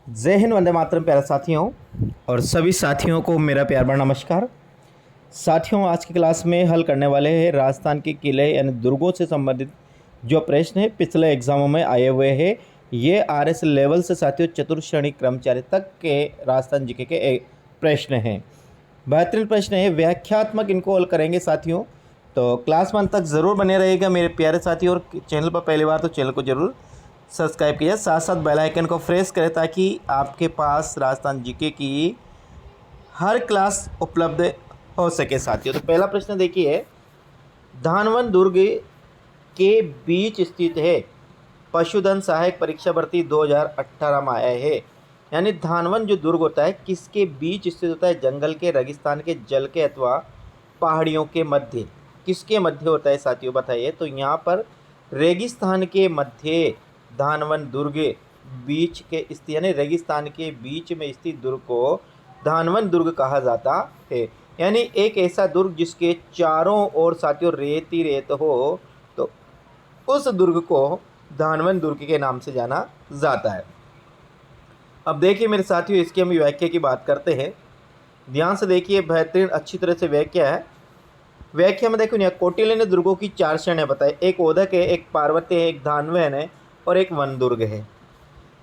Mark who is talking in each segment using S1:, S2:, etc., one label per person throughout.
S1: जय हिंद, वंदे मातरम प्यारे साथियों। और सभी साथियों को मेरा प्यार भरा नमस्कार। साथियों, आज की क्लास में हल करने वाले हैं राजस्थान के किले यानी दुर्गों से संबंधित जो प्रश्न है पिछले एग्जामों में आए हुए हैं। ये आरएस लेवल से साथियों चतुर्थ श्रेणी कर्मचारी तक के राजस्थान जीके के प्रश्न हैं। बेहतरीन प्रश्न है, व्याख्यात्मक इनको हल करेंगे साथियों। तो क्लास 1 तक ज़रूर बने रहेगा मेरे प्यारे साथियों। और चैनल पर पहली बार तो चैनल को ज़रूर सब्सक्राइब कीजिए, साथ साथ बेल आइकन को प्रेस करें ताकि आपके पास राजस्थान जीके की हर क्लास उपलब्ध हो सके साथियों। तो पहला प्रश्न देखिए, धानवन दुर्ग के बीच स्थित है। पशुधन सहायक परीक्षा भर्ती 2018 में आया है। यानी धानवन जो दुर्ग होता है किसके बीच स्थित होता है? जंगल के, रेगिस्तान के, जल के अथवा पहाड़ियों के मध्य। किसके मध्य होता है साथियों, बताइए। तो यहाँ पर रेगिस्तान के मध्य धानवन दुर्ग बीच के स्थित यानी रेगिस्तान के बीच में स्थित दुर्ग को धानवन दुर्ग कहा जाता है। यानी एक ऐसा दुर्ग जिसके चारों ओर साथियों रेत ही रेत हो, तो उस दुर्ग को धानवन दुर्ग के नाम से जाना जाता है। अब देखिए मेरे साथियों, इसकी हम व्याख्या की बात करते हैं। ध्यान से देखिए, बेहतरीन अच्छी तरह से व्याख्या है। व्याख्या में देखो, यहाँ कौटिल्य ने दुर्गों की 4 श्रेणियां बताई। एक ओदक है, एक पार्वत्य है, एक धानवन है और एक वन दुर्ग है।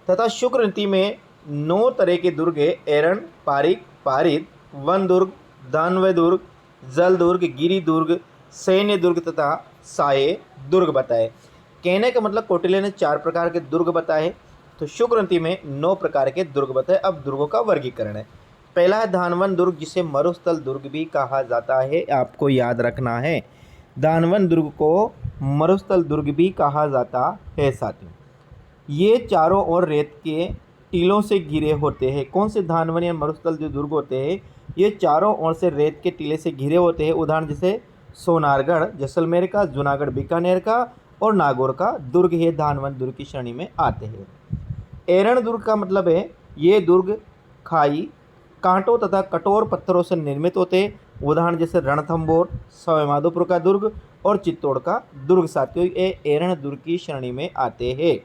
S1: तथा शुक्र नीति में 9 तरह के दुर्ग है। एरण, पारिक, पारित, वन दुर्ग, धानव दुर्ग, जल दुर्ग, गिरी दुर्ग, सैन्य दुर्ग तथा साये दुर्ग बताए। कहने का मतलब कौटिल्य ने 4 प्रकार के दुर्ग बताए, तो शुक्र नीति में 9 प्रकार के दुर्ग बताए। अब दुर्गों का वर्गीकरण है। पहला है धानवन दुर्ग, जिसे मरुस्थल दुर्ग भी कहा जाता है। आपको याद रखना है, धानवन दुर्ग को मरुस्थल दुर्ग भी कहा जाता है साथियों। ये चारों ओर रेत के टीलों से घिरे होते हैं। कौन से धानवन या मरुस्थल जो दुर्ग होते हैं, ये चारों ओर से रेत के टीले से घिरे होते हैं। उदाहरण जैसे सोनारगढ़ जैसलमेर का, जूनागढ़ बीकानेर का और नागौर का दुर्ग है धानवन दुर्ग की श्रेणी में आते हैं। एरण दुर्ग का मतलब है ये दुर्ग खाई, कांटों तथा कठोर पत्थरों से निर्मित होते हैं। उदाहरण जैसे रणथंबोर, सवाईमाधोपुर का दुर्ग और चित्तौड़ का दुर्ग साथियों ये एरण दुर्ग की श्रेणी में आते हैं।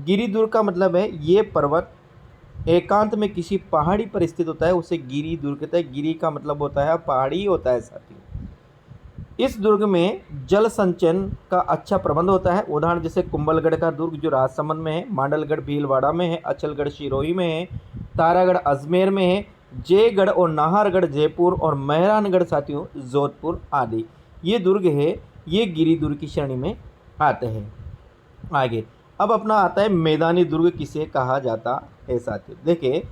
S1: गिरी दुर्ग का मतलब है ये पर्वत एकांत में किसी पहाड़ी पर स्थित होता है, उसे गिरी दुर्ग कहते हैं। गिरी का मतलब होता है पहाड़ी होता है साथियों। इस दुर्ग में जल संचयन का अच्छा प्रबंध होता है। उदाहरण जैसे कुंभलगढ़ का दुर्ग जो राजसमंद में है, मांडलगढ़ भीलवाड़ा में है, अचलगढ़ सिरोही में है, तारागढ़ अजमेर में है, जयगढ़ और नाहरगढ़ जयपुर और मेहरानगढ़ साथियों जोधपुर आदि ये दुर्ग है, ये गिरी दुर्ग की श्रेणी में आते हैं। आगे अब अपना आता है मैदानी दुर्ग किसे कहा जाता है साथियों। देखिए,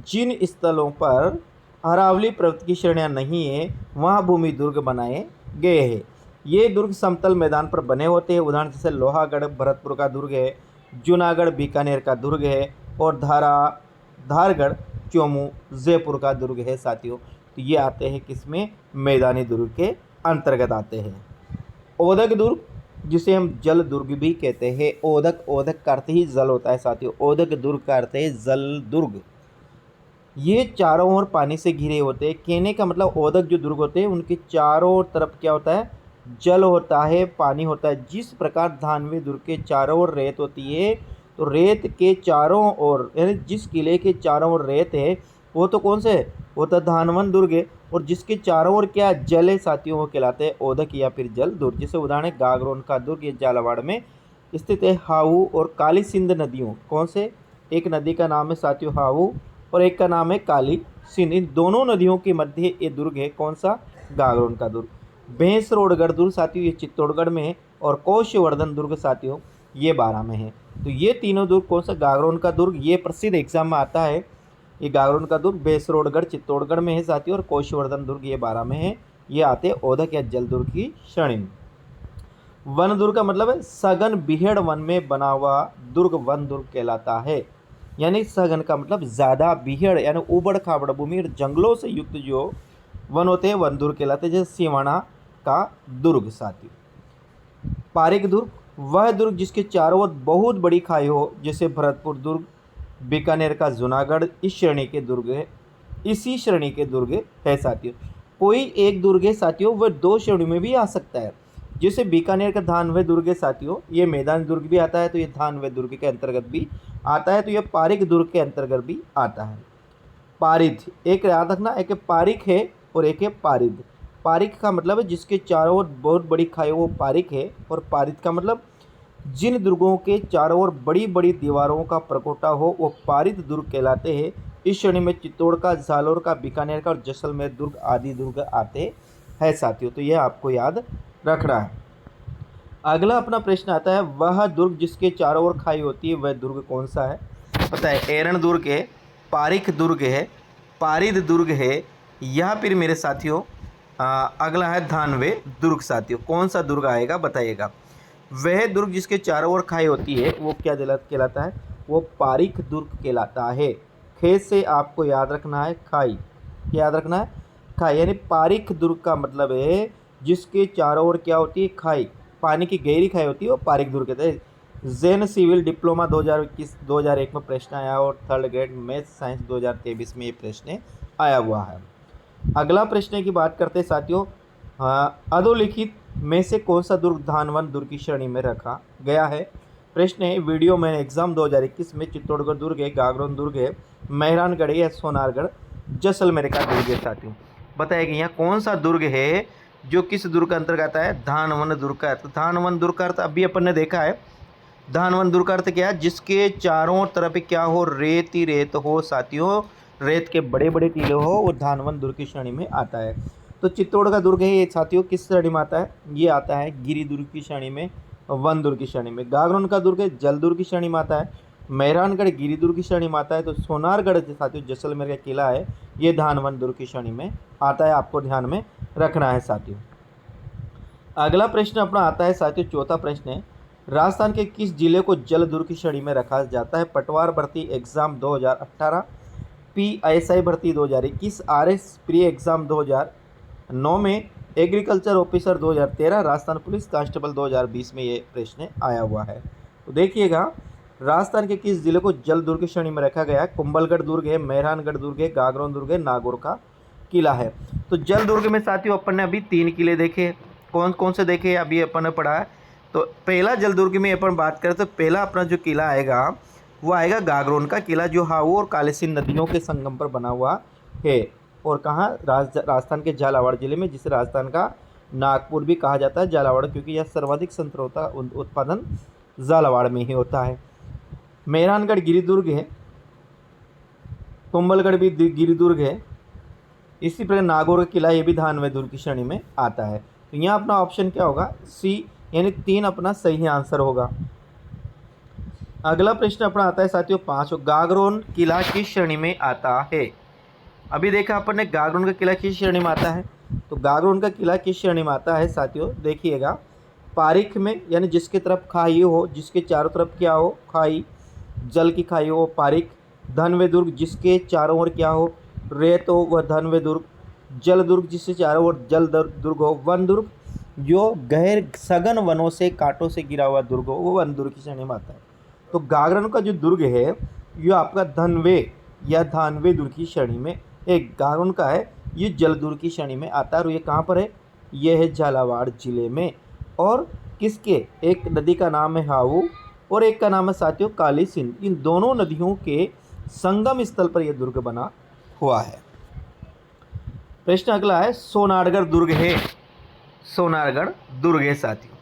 S1: जिन स्थलों पर अरावली पर्वत की श्रेणियाँ नहीं है वहाँ भूमि दुर्ग बनाए गए हैं। ये दुर्ग समतल मैदान पर बने होते हैं। उदाहरण जैसे लोहागढ़ भरतपुर का दुर्ग है, जूनागढ़ बीकानेर का दुर्ग है और धारगढ़ चोमू जयपुर का दुर्ग है साथियों। तो ये आते हैं किसमें? मैदानी दुर्ग के अंतर्गत आते हैं। ओदक दुर्ग जिसे हम जल दुर्ग भी कहते हैं। ओदक, ओदक का अर्थ ही जल होता है साथियों। ओदक दुर्ग का अर्थ है जल दुर्ग। ये चारों ओर पानी से घिरे होते हैं। कहने का मतलब ओदक जो दुर्ग होते हैं उनके चारों तरफ क्या होता है? जल होता है, पानी होता है। जिस प्रकार धानवी दुर्ग के चारों ओर रेत होती है, तो रेत के चारों ओर यानी जिस किले के चारों ओर रेत है वो तो कौन से है? वो तो धानवन दुर्ग है। और जिसके चारों ओर क्या जल है साथियों, वो कहलाते हैं ओदक या फिर जल दुर्ग। जैसे उदाहरण है गागरोन का दुर्ग, ये झालावाड़ में स्थित है। हाऊ और काली सिंध नदियों, कौन से? एक नदी का नाम है साथियों हाऊ और एक का नाम है काली सिंध। इन दोनों नदियों के मध्य ये दुर्ग है। कौन सा? गागरोन का दुर्ग। भैंसरोडगढ़ दुर्ग साथियों ये चित्तौड़गढ़ में है और कौशवर्धन दुर्ग साथियों ये 12 में है। तो ये तीनों दुर्ग कौन सा? गागरोन का दुर्ग, ये प्रसिद्ध एग्जाम में आता है। ये गागरोन का दुर्ग भैंसरोडगढ़ चित्तौड़गढ़ में है साथियों और कौशवर्धन दुर्ग ये 12 में है। ये आते हैं ओदक या जल दुर्ग की श्रेणी में। वन दुर्ग का मतलब है सघन बीहड़ वन में बना हुआ दुर्ग वन दुर्ग कहलाता है। यानी सघन का मतलब ज़्यादा, बीहड़ यानी उबड़ खाबड़ भूमि और जंगलों से युक्त जो वन होते हैं वन दुर्ग कहलाते हैं। जैसे सिवाना का दुर्ग साथियों। पारिक दुर्ग वह दुर्ग जिसके चारों ओर बहुत बड़ी खाई हो, जैसे भरतपुर दुर्ग, बीकानेर का जूनागढ़ इस श्रेणी के दुर्ग है, इसी श्रेणी के दुर्ग है साथियों। कोई एक दुर्ग है साथियों वह 2 श्रेणी में भी आ सकता है। जैसे बीकानेर का धानवे दुर्ग है साथियों, ये मैदान दुर्ग भी आता है, तो ये धानवे दुर्ग के अंतर्गत भी आता है तो यह पारिक दुर्ग के अंतर्गत भी आता है। पारिद, एक याद रखना, एक पारिक है और एक है पारिद। पारिक का मतलब है जिसके चारों ओर बहुत बड़ी खाई वो पारिक है, और पारिद का मतलब जिन दुर्गों के चारों ओर बड़ी बड़ी दीवारों का प्रकोटा हो वो पारिद दुर्ग कहलाते हैं। इस श्रेणी में चित्तौड़ का, जालौर का, बीकानेर का और जैसलमेर दुर्ग आदि दुर्ग आते हैं साथियों। तो यह आपको याद रखना है। अगला अपना प्रश्न आता है, वह दुर्ग जिसके चारों ओर खाई होती है वह दुर्ग कौन सा है? पता है, एरण दुर्ग है, पारिक दुर्ग है, पारिद दुर्ग है, या फिर मेरे साथियों अगला है धानवे दुर्ग। साथियों कौन सा दुर्ग आएगा बताइएगा। वह दुर्ग जिसके चारों ओर खाई होती है वो क्या कहलाता है? वो पारिक दुर्ग कहलाता है। खेत से आपको याद रखना है खाई, क्या याद रखना है? खाई, यानी पारिक दुर्ग का मतलब है जिसके चारों ओर क्या होती है? खाई, पानी की गहरी खाई होती है, वो पारिक दुर्ग कहते हैं। जैन सिविल डिप्लोमा 2021-2001 में प्रश्न आया और थर्ड ग्रेड मैथ साइंस 2023 में ये प्रश्न आया हुआ है। अगला प्रश्न की बात करते हैं साथियों, अधोलिखित में से कौन सा दुर्ग धानवन दुर्ग की श्रेणी में रखा गया है? प्रश्न है, वीडियो में एग्जाम 2021 में चित्तौड़गढ़ दुर्ग है, गागरोन दुर्ग है, मेहरानगढ़ है, सोनारगढ़, जैसलमेर का दुर्ग है। साथियों बताइएगा यहाँ कौन सा दुर्ग है जो किस दुर्ग का अंतर्गत आता है? धानवन दुर्ग का। तो धानवन दुर्ग का अर्थ अभी अपन ने देखा है। धानवन दुर्ग का अर्थ क्या है? जिसके चारों तरफ क्या हो? रेत ही रेत हो साथियों, रेत के बड़े बड़े टीले हो, वो धानवन दुर्ग की श्रेणी में आता है। तो चित्तौड़ का दुर्ग है ये साथियों किस श्रेणी में आता है? ये आता है गिरि दुर्ग की श्रेणी में, वन दुर्ग की श्रेणी में। गागरोन का दुर्ग है जल दुर्ग की श्रेणी में आता है। मेहरानगढ़ गिरि दुर्ग की श्रेणी में आता है। तो सोनारगढ़ साथियों जैसलमेर का किला है, ये धानवन दुर्ग की श्रेणी में आता है, आपको ध्यान में रखना है साथियों। अगला प्रश्न अपना आता है साथियों, चौथा प्रश्न है, राजस्थान के किस जिले को जल दुर्ग की श्रेणी में रखा जाता है? पटवार भर्ती एग्जाम 2018, PSI भर्ती 2021, RS प्री एग्जाम 2009 में, agriculture officer 2013, Rajasthan police constable 2020 में ये प्रश्न आया हुआ है। तो देखिएगा राजस्थान के किस जिले को जल दुर्ग की श्रेणी में रखा गया है? कुंभलगढ़ दुर्ग है, मेहरानगढ़ दुर्ग है, गागरोन दुर्ग है, नागौर का किला है। तो जल दुर्ग में साथियों अपन ने अभी 3 किले देखे, कौन कौन से देखे अभी अपन ने पढ़ा है। तो पहला जल दुर्ग में अपन बात करें तो पहला अपना जो किला आएगा वो आएगा गागरोन का किला, जो हाऊ और कालीसिंध नदियों के संगम पर बना हुआ है। और कहाँ? राजस्थान के झालावाड़ जिले में, जिसे राजस्थान का नागपुर भी कहा जाता है, झालावाड़, क्योंकि यह सर्वाधिक संतरों का उत्पादन झालावाड़ में ही होता है। मेहरानगढ़ गिरि दुर्ग है, कुंभलगढ़ भी गिरि दुर्ग है। इसी प्रकार नागौर का किला ये भी धानवे दुर्ग की श्रेणी में आता है। तो यहाँ अपना ऑप्शन क्या होगा? सी, यानी 3 अपना सही आंसर होगा। अगला प्रश्न अपना आता है साथियों 5, गागरोन किला किस श्रेणी में आता है? अभी देखा अपन ने गागरोन का किला किस श्रेणी में आता है। तो गागरोन का किला किस श्रेणी में आता है साथियों? देखिएगा पारिक में, यानी जिसके तरफ खाई हो, जिसके चारों तरफ क्या हो? खाई, जल की खाई हो, पारिक। धनवे दुर्ग जिसके चारों ओर क्या हो? रेत हो, वह धनवे दुर्ग। जल दुर्ग जिससे चारों ओर जल दुर्ग हो। वन दुर्ग जो गहर सघन वनों से, कांटों से गिरा हुआ दुर्ग हो, वो वन दुर्ग की श्रेणी में आता है। तो गागरोन का जो दुर्ग है ये आपका धनवे या धानवे दुर्ग की श्रेणी में, एक गागरोन का है, ये जल दुर्ग की श्रेणी में आता है। और ये कहाँ पर है? ये है झालावाड़ जिले में। और किसके? एक नदी का नाम है हाऊ और एक का नाम है साथियों कालीसिंध। इन दोनों नदियों के संगम स्थल पर यह दुर्ग बना हुआ है। प्रश्न अगला है, सोनारगढ़ दुर्ग है, सोनारगढ़ दुर्ग है साथियों।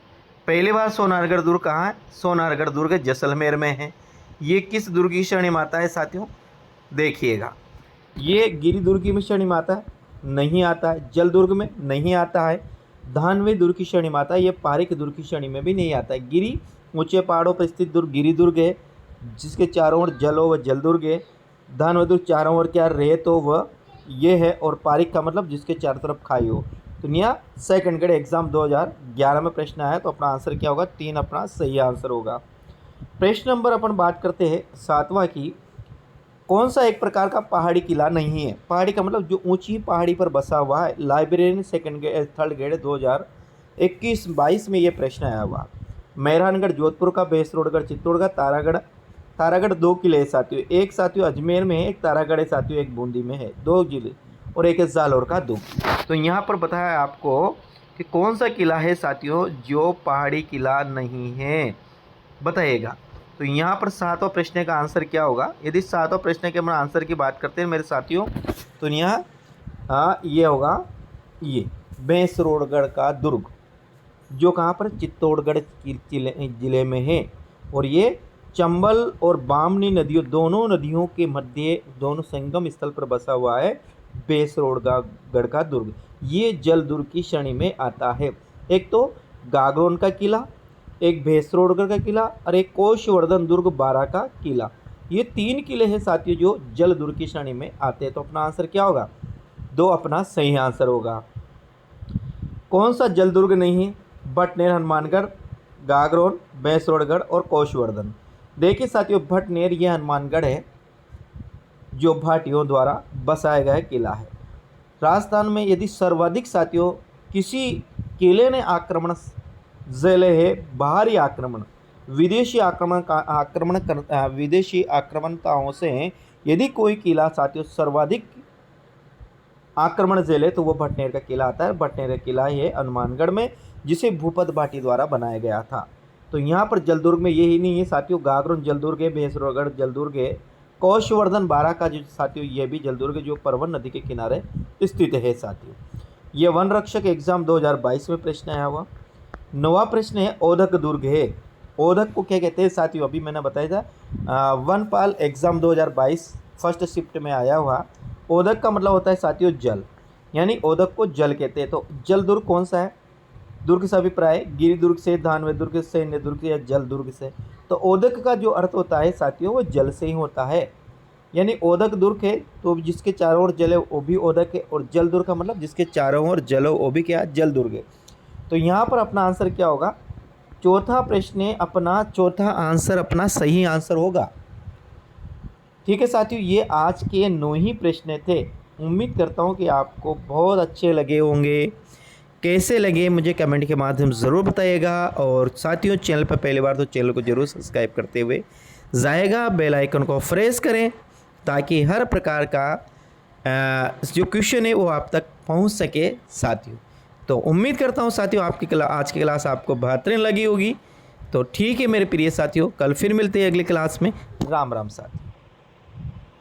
S1: पहली बार सोनारगढ़ दुर्ग कहाँ है? सोनारगढ़ दुर्ग जैसलमेर में है। ये किस दुर्ग की श्रेणी में आता है साथियों? देखिएगा ये गिरि दुर्ग की श्रेणी में आता है? नहीं आता है। जल दुर्ग में नहीं आता है। धानवे दुर्ग की श्रेणी में आता है। ये पारिक दुर्ग की श्रेणी में भी नहीं आता है। गिरि ऊंचे पहाड़ों पर स्थित दुर्ग गिरि दुर्ग है, जिसके चारों ओर जल हो वह जल दुर्ग है। धानवे दुर्ग चारों ओर क्या रेत हो वह ये है। और पारिक का मतलब जिसके चारों तरफ खाई हो। तो यहाँ सेकंड ग्रेड एग्जाम 2011 में प्रश्न आया, तो अपना आंसर क्या होगा? 3 अपना सही आंसर होगा। प्रश्न नंबर अपन बात करते हैं 7वां की, कौन सा एक प्रकार का पहाड़ी किला नहीं है? पहाड़ी का मतलब जो ऊंची पहाड़ी पर बसा हुआ है। लाइब्रेरियन थर्ड ग्रेड 2021-22 में ये प्रश्न आया हुआ। मेहरानगढ़ जोधपुर का, भैंसरोडगढ़ चित्तौड़ का, तारागढ़ 2 किले साथियों, एक साथियों अजमेर में है, एक तारागढ़ है साथियों, एक बूंदी में है, 2 जिले, और एक है जालौर का दुर्ग। तो यहाँ पर बताया आपको कि कौन सा किला है साथियों जो पहाड़ी किला नहीं है, बताइएगा। तो यहाँ पर 7वां प्रश्न का आंसर क्या होगा? यदि 7वां प्रश्न के हम आंसर की बात करते हैं मेरे साथियों, तो यहाँ ये होगा, ये भैंसरोडगढ़ का दुर्ग, जो कहाँ पर चित्तौड़गढ़ जिले में है, और ये चंबल और बामनी नदियों, दोनों नदियों के मध्य, दोनों संगम स्थल पर बसा हुआ है भैंसरोडगढ़ का दुर्ग। ये जल दुर्ग की श्रेणी में आता है। एक तो गागरोन का किला, एक भैंसरोडगढ़ का किला और एक कोषवर्धन दुर्ग बारा का किला। ये 3 किले हैं साथियों जो जल दुर्ग की श्रेणी में आते हैं। तो अपना आंसर क्या होगा? 2 अपना सही आंसर होगा। कौन सा जल दुर्ग नहीं है? भटनेर, हनुमानगढ़, गागरोन, भैंसरोडगढ़ और कोषवर्धन। देखिए साथियों, भटनेर ये हनुमानगढ़ है जो भाटियों द्वारा बसाया गया किला है। राजस्थान में यदि सर्वाधिक साथियों किसी किले ने आक्रमण झेले है, बाहरी आक्रमण, विदेशी आक्रमणताओं से यदि कोई किला साथियों सर्वाधिक आक्रमण झेले तो वो भटनेर का किला आता है। भटनेर का किला ये हनुमानगढ़ में, जिसे भूपत भाटी द्वारा बनाया गया था। तो यहाँ पर जलदुर्ग में यही नहीं है साथियों, गागरोन जलदुर्ग है, भैंसरोडगढ़ जलदुर्ग है, कोषवर्धन बारा का जो साथियों ये भी जलदुर्ग है जो परवन नदी के किनारे स्थित है साथियों। ये वन रक्षक एग्जाम 2022 में प्रश्न आया हुआ। 9वां प्रश्न है ओधक दुर्ग है। ओधक को क्या कहते हैं साथियों? अभी मैंने बताया था वनपाल एग्जाम 2022 फर्स्ट शिफ्ट में आया हुआ। ओधक का मतलब होता है साथियों जल, यानी ओधक को जल कहते हैं। तो जल दुर्ग कौन सा है? दुर्ग से अभिप्राय गिरि दुर्ग से, धानवे दुर्ग से, सैन्य दुर्ग से या जल दुर्ग से। तो ओधक का जो अर्थ होता है साथियों वो जल से ही होता है, यानी ओधक दुर्ग है तो जिसके चारों ओर जल है वो भी ओधक है, और जल दुर्ग का मतलब जिसके चारों ओर जल हो वो भी क्या? जल दुर्ग है। तो यहाँ पर अपना आंसर क्या होगा? चौथा प्रश्न अपना, चौथा आंसर अपना सही आंसर होगा। ठीक है साथियों, ये आज के 9 ही प्रश्न थे। उम्मीद करता हूँ कि आपको बहुत अच्छे लगे होंगे। कैसे लगे मुझे कमेंट के माध्यम से ज़रूर बताइएगा, और साथियों चैनल पर पहली बार तो चैनल को ज़रूर सब्सक्राइब करते हुए जाएगा, बेल आइकन को प्रेस करें ताकि हर प्रकार का जो क्वेश्चन है वो आप तक पहुंच सके साथियों। तो उम्मीद करता हूं साथियों आपकी आज की क्लास आपको बेहतरीन लगी होगी। तो ठीक है मेरे प्रिय साथियों, कल फिर मिलते हैं अगली क्लास में। राम राम साथियों।